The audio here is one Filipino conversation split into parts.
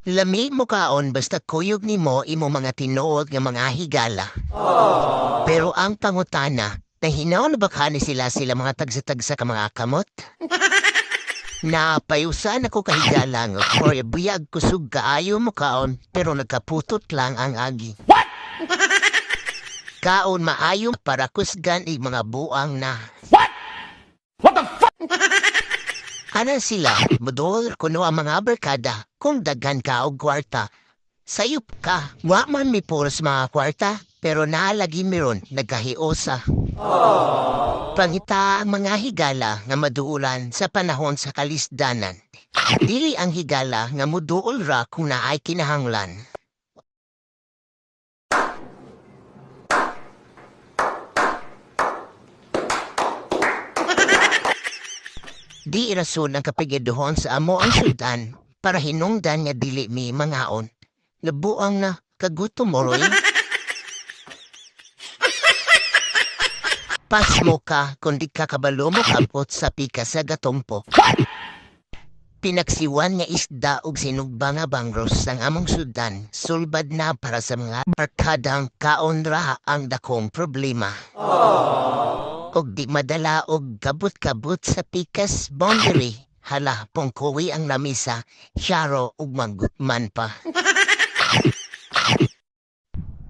Lami mo kaon basta kuyog nimo imo mga tinuod nga mga higala. Pero ang pangutana, nahinaw na ba kani sila mga tagsa-tagsa ka mga kamot? Napayusan ako kahigala nga or buyag kusog kaayo mo kaon pero nagkaputot lang ang agi. Kaon maayo para kusgan ig mga buang na. Ana sila, modol kuno ang mga barkada kung daghan ka og kwarta. Sayop ka, wa man mi puros mga kwarta, pero naalagi miron nagkahiusa. Pangita ang mga higala nga maduulan sa panahon sa kalisdanan. Dili ang higala nga muduol ra kung naay kinahanglan. Di rason ang kapigaduhon sa amo ang syudan para hinungdan nga dili mi mangaon. Nabuang na kagutom mo roy. Pas mo ka kung di ka kabalo mo kabot sa pika sa gatompo. Pinaksiwan nga isda og sinugba nga bangros sang among syudan sulbad na para sa mga barkadang kaon ra ang dakong problema. Og di madala og kabut-kabut sa pikas boundary. Hala, pongkowi ang lamisa, syaro ug manggutman pa.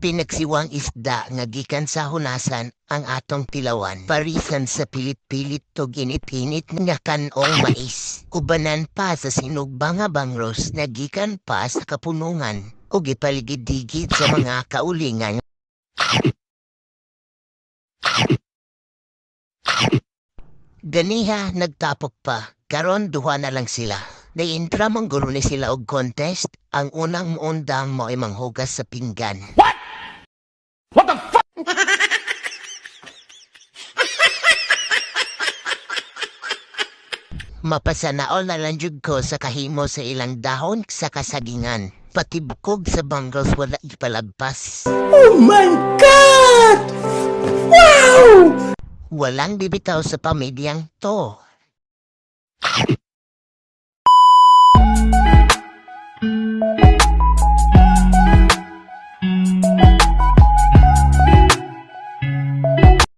Pinagsiwang isda nga gikan sa hunasan ang atong tilawan. Parisan sa pilit-pilit to ginipinit nga kanong mais. Ubanan pa sa sinugba nga bangros na gikan pa sa kapunungan o gipaligid-digid sa mga kaulingan. Ganiha nagtapok pa, karon duha na lang sila. Naiintra mong gulo ni sila og contest, ang unang muundang mo ay manghugas sa pinggan. What the fuck? Mapasanaol na lang jud ko sa kahimo sa ilang dahon sa kasagingan. Pati bukog sa bangros wala ipalagpas. Oh my God! Wow! Walang bibitaw sa pamilyang to.